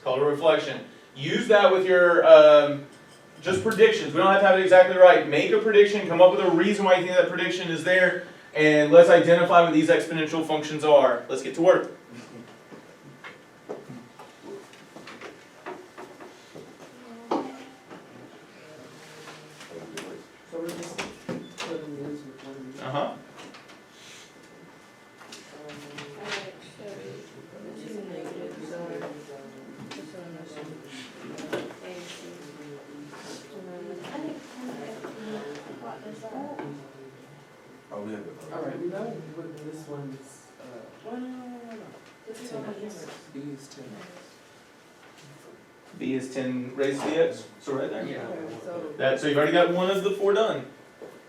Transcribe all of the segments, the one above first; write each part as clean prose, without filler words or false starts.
called a reflection. Use that with your just predictions. We don't have to have it exactly right. Make a prediction, come up with a reason why you think that prediction is there, and let's identify what these exponential functions are. Let's get to work. So we're just putting this with one of these. Uh-huh. Alright, so the two negatives are this one, this one. And two. I think what is that? Oh, we have it. Alright, we know what this one's, No. This is what is. B is 10. B is 10 raised to the x. So right there. Yeah. So you've already got one of the 4 done.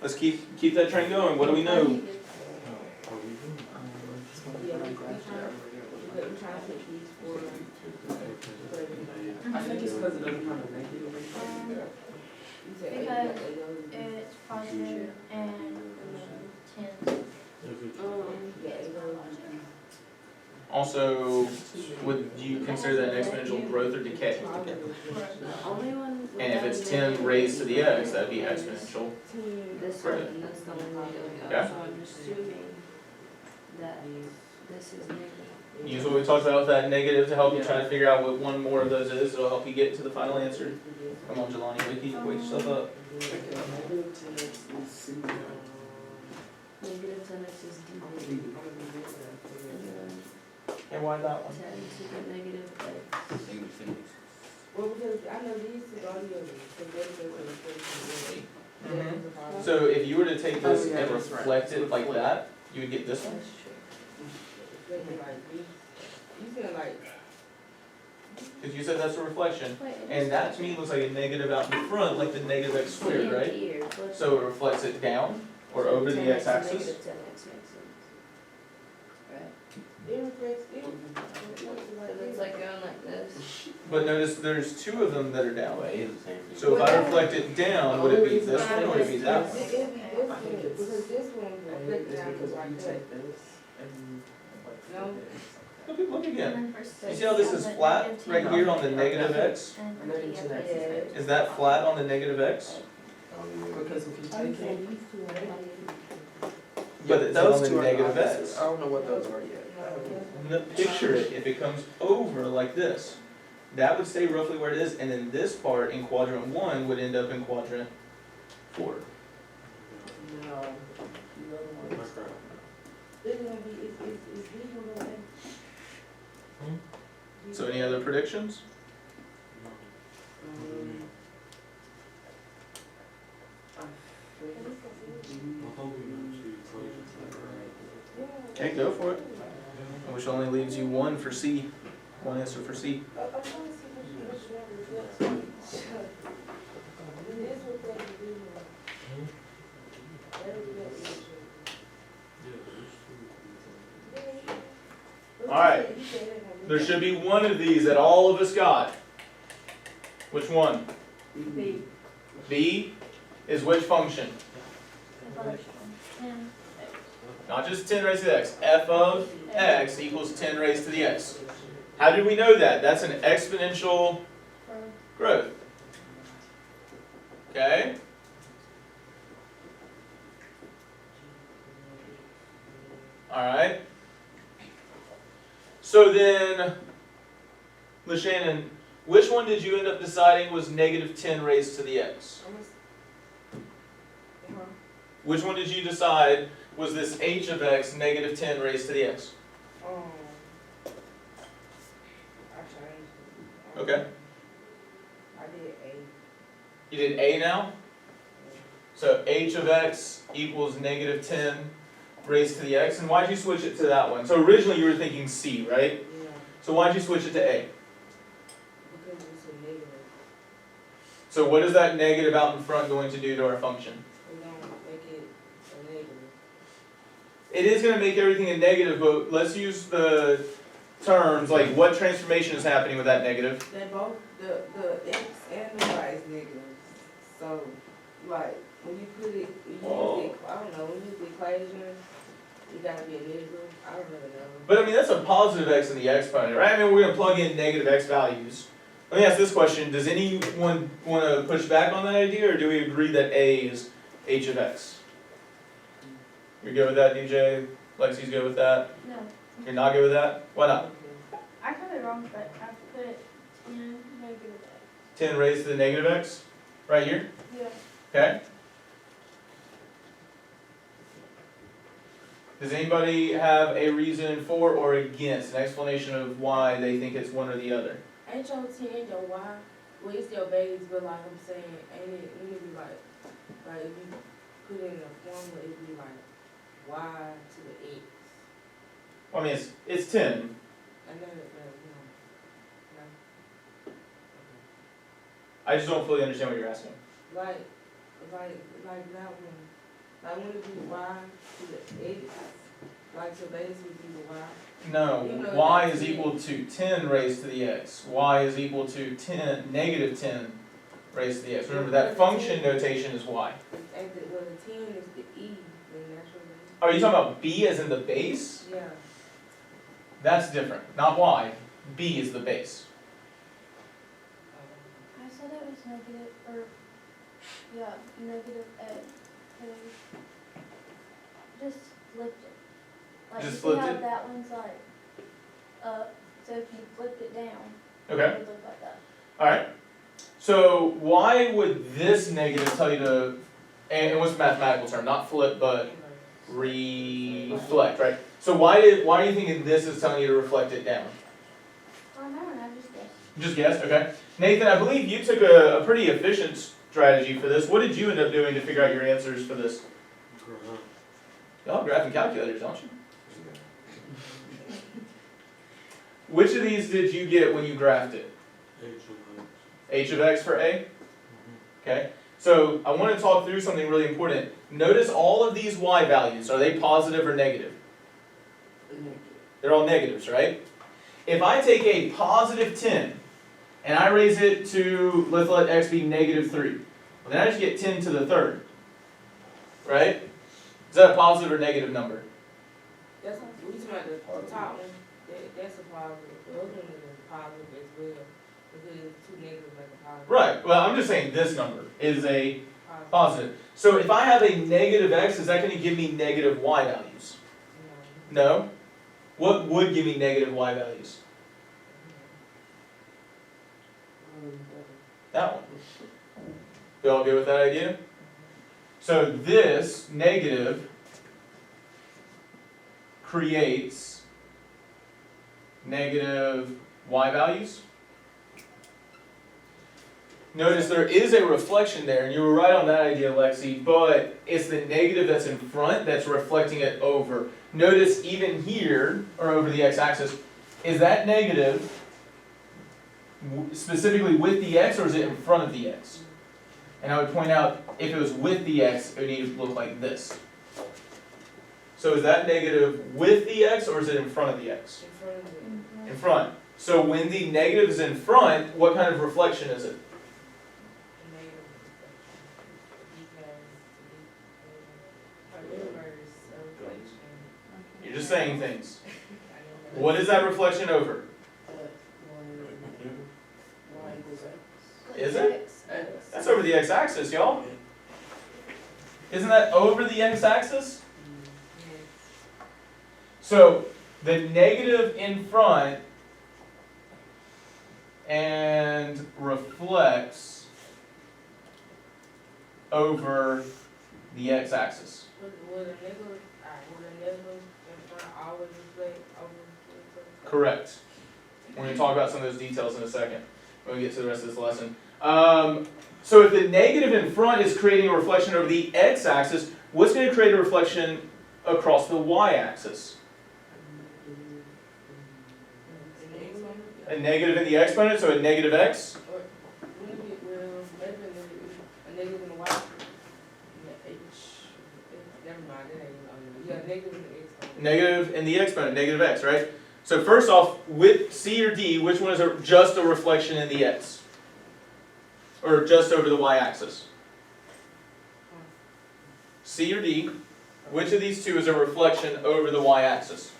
Let's keep that train going. What do we know? Yeah, we're trying to pick these four. I think it's because it doesn't have a negative. Because it's positive and 10. Also, would you consider that an exponential growth or decay? And if it's 10 raised to the x, that'd be exponential. This one, and that's the only one going up, Okay. so I'm assuming that this is negative. Use what we talked about with that negative to help you try to figure out what one more of those is. It'll help you get to the final answer. Come on, Jelani, wake yourself up. Negative 10x is C. Negative 10x is D. And why that one? 10 to the negative x. Well, because I know these two are the others, so Mhm. So if you were to take this and reflect it like that, you would get this one. That's true. You feel like, Because you said that's a reflection. Wait, And that to me looks like a negative out in front, like the negative x squared, right? Here, So it reflects it down or over the 10x, x-axis. Negative 10x makes sense. Right? it reflects, it So it's like going like this. But notice there's 2 of them that are down. Well, it is the same. So if I reflect it down, would it be this one or would it be that one? It'd be this one, because this one reflects down Because to when you like that. take this and. No, Look again. And then for You see how this is flat right here on the negative x? And for Negative TF 10x is Is that flat on the negative x? Because if you take it. But it's on the negative x. I don't know what those are yet. Picture it, if it comes over like this, that would stay roughly where it is, and then this part in quadrant 1 would end up in quadrant 4. No. The other ones. this is gonna be, it's these one gonna be. So any other predictions? Okay, go for it. Which only leaves you one for C, one answer for C. I'm trying to see which one reflects. This reflects the blue one. That reflects the blue one. Alright. There should be one of these that all of us got. Which one? B. B is which function? 10. Not just 10 raised to the x. F of x equals 10 raised to the x. How did we know that? That's an exponential growth. Okay? Alright. So then, LaShannon, which one did you end up deciding was negative 10 raised to the x? Which one did you decide was this h of x negative 10 raised to the x? I changed it. Okay. I did A. You did a now? So h of x equals negative 10 raised to the x. And why'd you switch it to that one? So originally you were thinking c, right? Yeah, So why'd you switch it to a? because it's a negative. So what is that negative out in front going to do to our function? We don't make it a negative. It is going to make everything a negative, but let's use the terms like what transformation is happening with that negative. They both, the X and the Y is negative. So, like, when you put it, you use the, I don't know, when you use the equation, it gotta be a negative, I don't really know. But I mean, that's a positive x in the exponent, right? I mean, we're gonna plug in negative x values. Let me ask this question, does anyone wanna push back on that idea, or do we agree that a is h of x? You're good with that, DJ? Lexi's good with that? No, You're not good with that? Why not? I got it wrong, but I put 10 negative x. 10 raised to the negative x, right here, Yeah. okay? Does anybody have a reason for or against, an explanation of why they think it's one or the other? Ain't your 10 your Y? Well, it's your base, but like I'm saying, ain't it, wouldn't it be like if you put it in a formula, it'd be like Y to the X. I mean, it's 10. I know that, no. I just don't fully understand what you're asking. Like that one. Like, wouldn't it be Y to the X? Like, your base would be the Y. No, You know y that's is it. equal to 10 raised to the x. Y is equal to 10, negative 10 raised to the x. Remember, that function notation is y. And the, well, the 10 is the E, the natural base. Are you talking about b as in the base? Yeah. That's different, not y. B is the base. I said it was negative, or, yeah, negative x. Just flipped it. Like, Just you see flipped how it? that one's like up, so if you flipped it down, Okay, it would look like that. alright. So why would this negative tell you to, and what's the mathematical term? Not flip, but reflect, right? So why are you thinking this is telling you to reflect it down? Oh, no, I just guessed. Just guess, okay. Nathan, I believe you took a pretty efficient strategy for this. What did you end up doing to figure out your answers for this? Y'all have graphing calculators, don't you? Which of these did you get when you graphed it? H of x for A? Okay, so I want to talk through something really important. Notice all of these y values, are they positive or negative? They're all negatives, right? If I take a positive 10 and I raise it to, let's let x be negative 3, well, then I just get 10 to the third, right? Is that a positive or negative number? That's, we talking about the top one, that's a positive. The other one is a positive as well, because two negatives make a positive. Right, well, I'm just saying this number is a Positive. positive. So if I have a negative x, is that going to give me negative y values? No. No? What would give me negative y values? That one. You all good with that idea? So this negative creates negative y values. Notice there is a reflection there, and you were right on that idea, Lexi, but it's the negative that's in front that's reflecting it over. Notice even here, or over the x-axis, is that negative specifically with the x, or is it in front of the x? And I would point out, if it was with the x, it would need to look like this. So is that negative with the x, or is it in front of the x? In front of it. In front. So when the negative is in front, what kind of reflection is it? Negative. Because a inverse of reflection. You're just saying things. What is that reflection over? Is it? That's over the x-axis, y'all. Isn't that over the x-axis? So the negative in front and reflects over the x-axis. Would a negative in front always reflect over? Correct. We're going to talk about some of those details in a second when we get to the rest of this lesson. So if the negative in front is creating a reflection over the x-axis, what's going to create a reflection across the y-axis? A negative in the exponent, so a negative x. Or wouldn't it be, well, maybe a negative in the y? Never mind, that ain't, yeah, negative in the exponent. Negative in the exponent, negative x, right? So first off, with C or D, which one is just a reflection in the x? Or just over the y-axis? C or D? Which of these two is a reflection over the y-axis?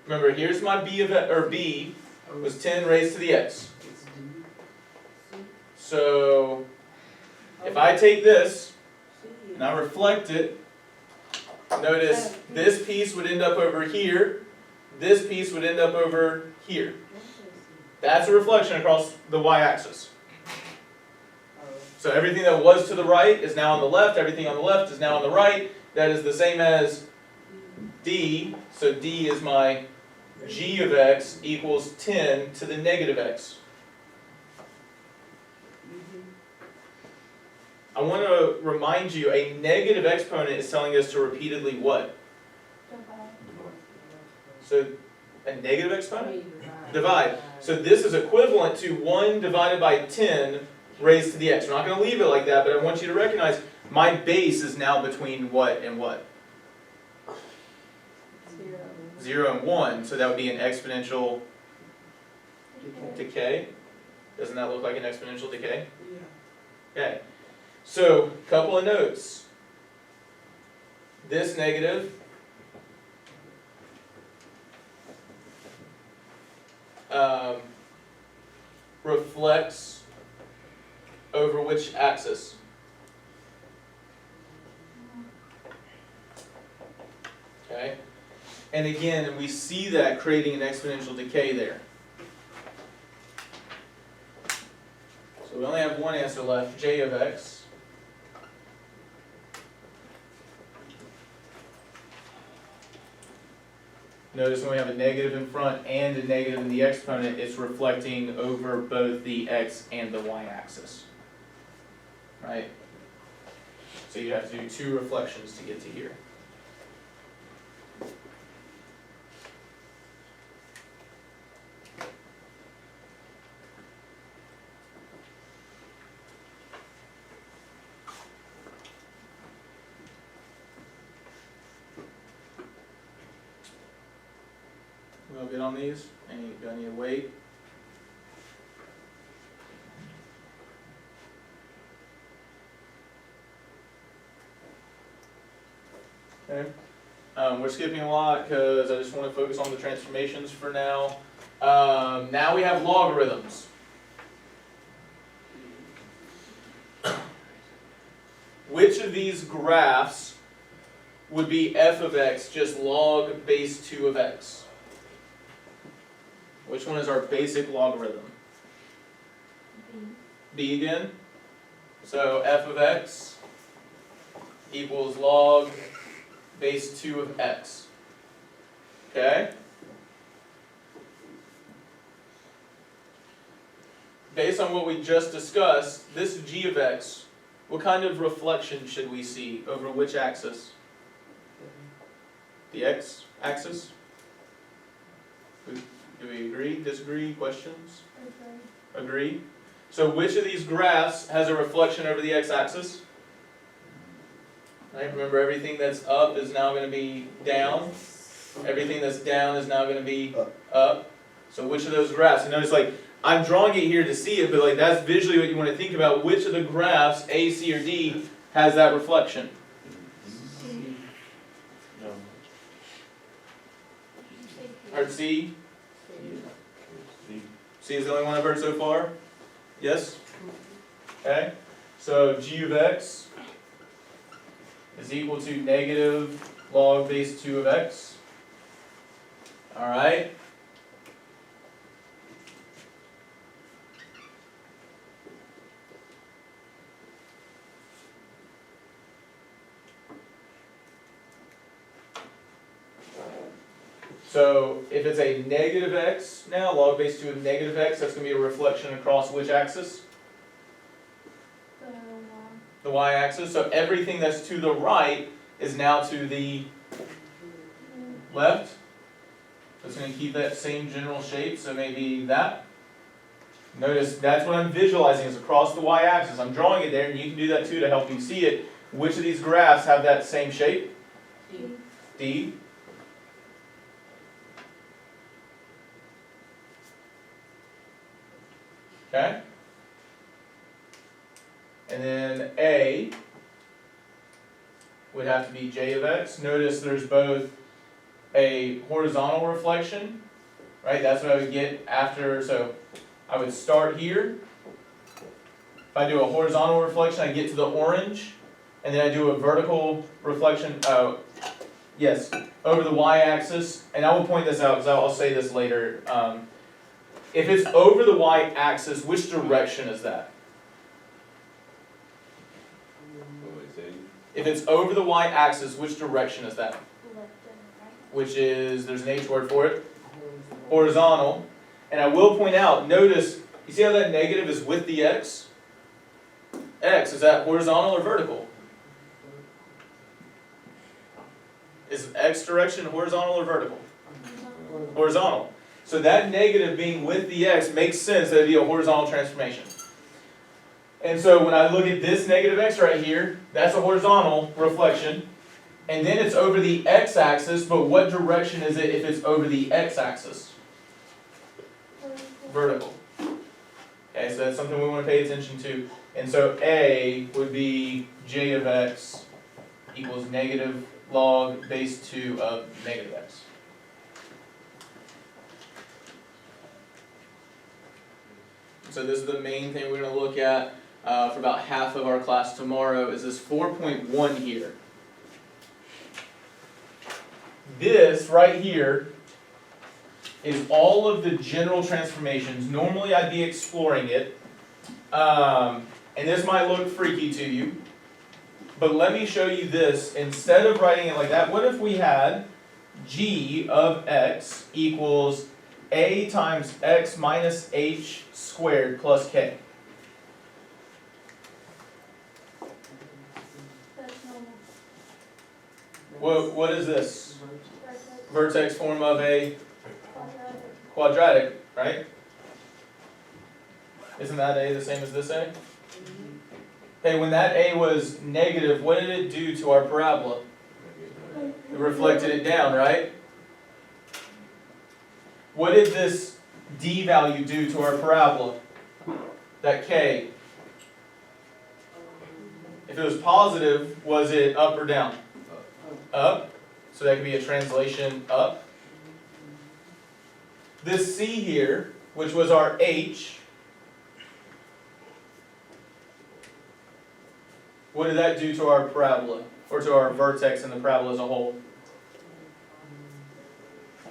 Remember, here's my b was 10 raised to the x. It's D. So if I take this and I reflect it, notice this piece would end up over here, this piece would end up over here. That's a reflection across the y-axis. So everything that was to the right is now on the left, everything on the left is now on the right. That is the same as d, so d is my g of x equals 10 to the negative x. I want to remind you, a negative exponent is telling us to repeatedly what? So a negative exponent? Divide. So this is equivalent to 1 divided by 10 raised to the x. We're not going to leave it like that, but I want you to recognize my base is now between what and what? 0 and 1, so that would be an exponential decay. Doesn't that look like an exponential decay? Yeah. Okay. So, couple of notes. This negative reflects over which axis? Okay. And again, we see that creating an exponential decay there. So we only have one answer left, j of x. Notice when we have a negative in front and a negative in the exponent, it's reflecting over both the x and the y-axis. Right? So you have to do two reflections to get to here. We all good on these? Do I need to wait? Okay. We're skipping a lot because I just want to focus on the transformations for now. Now we have logarithms. Which of these graphs would be f of x just log base 2 of x? Which one is our basic logarithm? B again. So f of x equals log base 2 of x. Okay? Based on what we just discussed, this g of x, what kind of reflection should we see over which axis? The x axis? Do we agree, disagree, questions? Agree. So which of these graphs has a reflection over the x-axis? Right, remember everything that's up is now going to be down. Everything that's down is now going to be up. So which of those graphs? And notice like, I'm drawing it here to see it, but like that's visually what you want to think about. Which of the graphs, A, C, or D, has that reflection? Or C? C is the only one I've heard so far? Yes? Okay. So g of x is equal to negative log base 2 of x. Alright. So if it's a negative x now, log base 2 of negative x, that's going to be a reflection across which axis? The y-axis. So everything that's to the right is now to the left. So it's going to keep that same general shape, so maybe that. Notice that's what I'm visualizing is across the y-axis. I'm drawing it there, and you can do that too to help you see it. Which of these graphs have that same shape? D. Okay? And then A would have to be j of x. Notice there's both a horizontal reflection, right? That's what I would get after, so I would start here. If I do a horizontal reflection, I get to the orange, and then I do a vertical reflection, yes, over the y-axis, and I will point this out because I'll say this later. If it's over the y-axis, which direction is that? If it's over the y-axis, which direction is that? Left and right. Which is, there's an H word for it, horizontal. And I will point out, notice, you see how that negative is with the x? X, is that horizontal or vertical? Is x direction horizontal or vertical? Horizontal. So that negative being with the x makes sense that it'd be a horizontal transformation. And so when I look at this negative x right here, that's a horizontal reflection. And then it's over the x-axis, but what direction is it if it's over the x-axis? Vertical. Okay, so that's something we want to pay attention to. And so A would be j of x equals negative log base 2 of negative x. So this is the main thing we're going to look at for about half of our class tomorrow is this 4.1 here. This right here is all of the general transformations. Normally I'd be exploring it, and this might look freaky to you, but let me show you this. Instead of writing it like that, what if we had g of x equals a times x minus h squared plus k? That's normal. What is this? Vertex, Vertex form of a quadratic. quadratic, right? Isn't that a the same as this a? Okay, when that a was negative, what did it do to our parabola? It reflected it down, right? What did this d value do to our parabola? That k. If it was positive, was it up or down? Up. So that could be a translation up. This c here, which was our h, what did that do to our parabola? Or to our vertex and the parabola as a whole?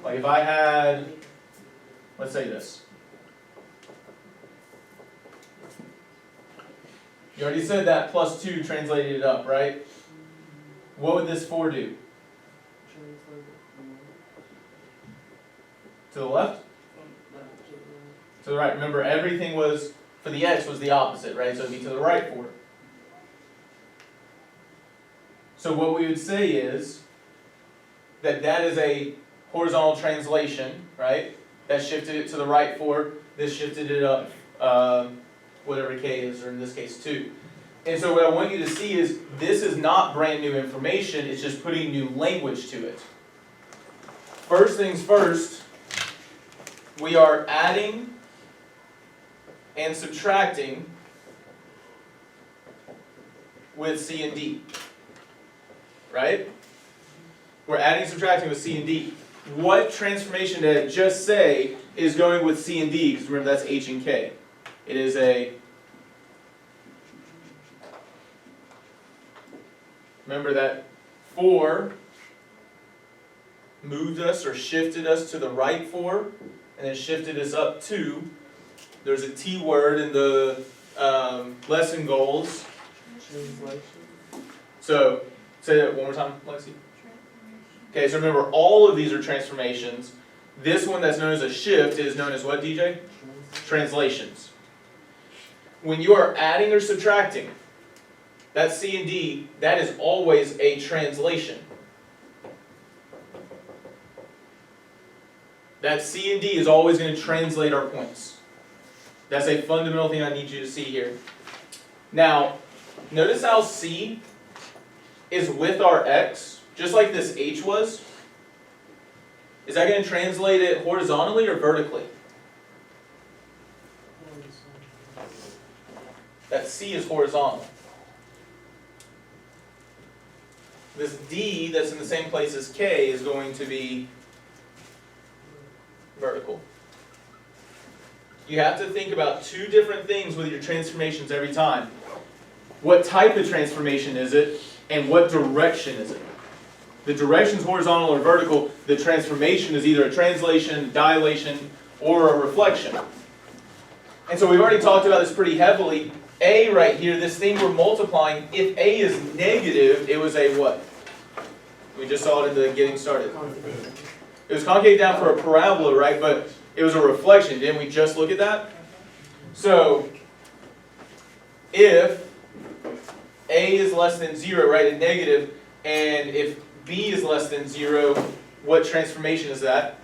Like if I had, let's say this. You already said that plus 2 translated it up, right? What would this 4 do? To the left? To the right. Remember, everything was, for the x was the opposite, right? So it'd be to the right 4. So what we would say is that that is a horizontal translation, right? That shifted it to the right 4. This shifted it up, whatever k is, or in this case 2. And so what I want you to see is this is not brand new information, it's just putting new language to it. First things first, we are adding and subtracting with C and D. Right? We're adding and subtracting with C and D. What transformation did it just say is going with C and D? Because remember that's H and K. It is a, remember that 4 moved us or shifted us to the right 4, and then shifted us up 2. There's a T word in the lesson goals. So, say that one more time, Lexi. Okay, so remember all of these are transformations. This one that's known as a shift is known as what, DJ? Translations. When you are adding or subtracting, that's C and D, that is always a translation. That C and D is always going to translate our points. That's a fundamental thing I need you to see here. Now, notice how C is with our X, just like this H was. Is that going to translate it horizontally or vertically? That C is horizontal. this D that's in the same place as K is going to be vertical. You have to think about two different things with your transformations every time. What type of transformation is it, and what direction is it? The direction is horizontal or vertical. The transformation is either a translation, dilation, or a reflection. And so we've already talked about this pretty heavily. A right here, this thing we're multiplying, if A is negative, it was a what? We just saw it in the getting started. It was concave down for a parabola, right? But it was a reflection. Didn't we just look at that? So, if A is less than 0, right, and negative, and if B is less than 0, what transformation is that?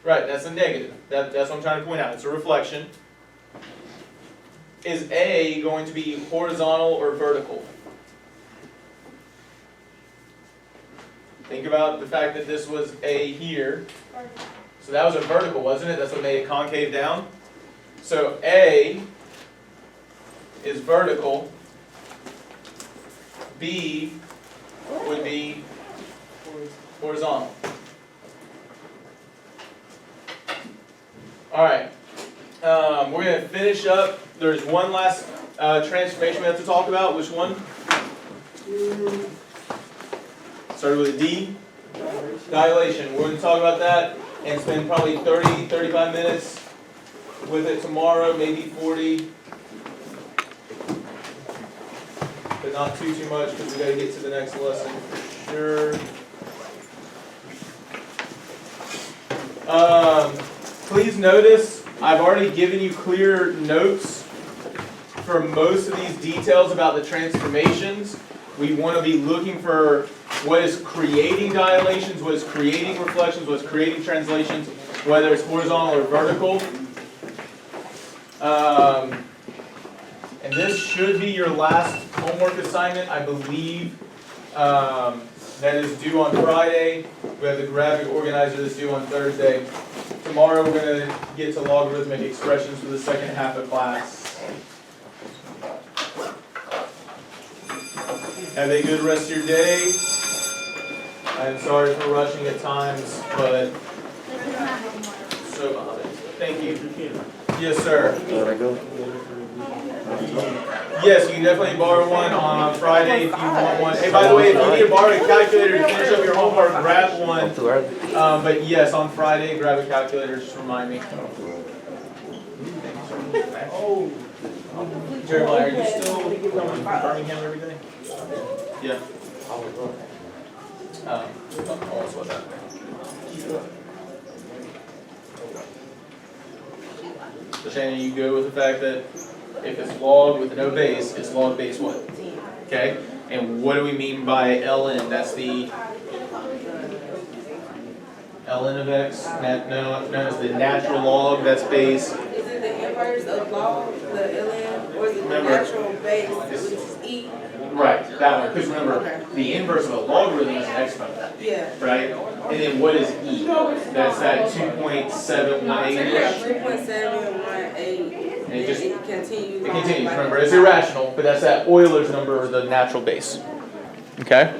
Right, that's a negative. That's what I'm trying to point out. It's a reflection. Is A going to be horizontal or vertical? Think about the fact that this was A here. So that was a vertical, wasn't it? That's what made it concave down. So A is vertical. B would be horizontal. Alright, we're going to finish up. There's one last transformation we have to talk about. Which one? Started with a D. Dilation. We're going to talk about that and spend probably 30-35 minutes with it tomorrow, maybe 40. But not too much because we got to get to the next lesson for sure. Please notice I've already given you clear notes for most of these details about the transformations. We want to be looking for what is creating dilations, what is creating reflections, what is creating translations, whether it's horizontal or vertical. And this should be your last homework assignment, I believe. That is due on Friday. We have the graphic organizer that's due on Thursday. Tomorrow we're going to get to logarithmic expressions for the second half of class. Have a good rest of your day. I'm sorry for rushing at times, but so thank you. Yes, sir. Yes, you can definitely borrow one on Friday if you want one. Hey, by the way, if you need to borrow a calculator to finish up your homework, grab one. But yes, on Friday, grab a calculator. Just remind me. Oh, Jeremiah, are you still going to Birmingham every day? Yeah. Almost what that. So Shannon, you go with the fact that if it's log with no base, it's log base what? Okay? And what do we mean by ln? That's the ln of x, known as the natural log, that's base. Is it the inverse of log, the ln, or is it the natural base, which is e? Right, that one. Because remember, the inverse of a logarithm is an exponent. Yeah. Right? And then what is e? That's that 2.718. Yeah, 2.718. And it just continues. It continues. Remember, it's irrational, but that's that Euler's number or the natural base. Okay?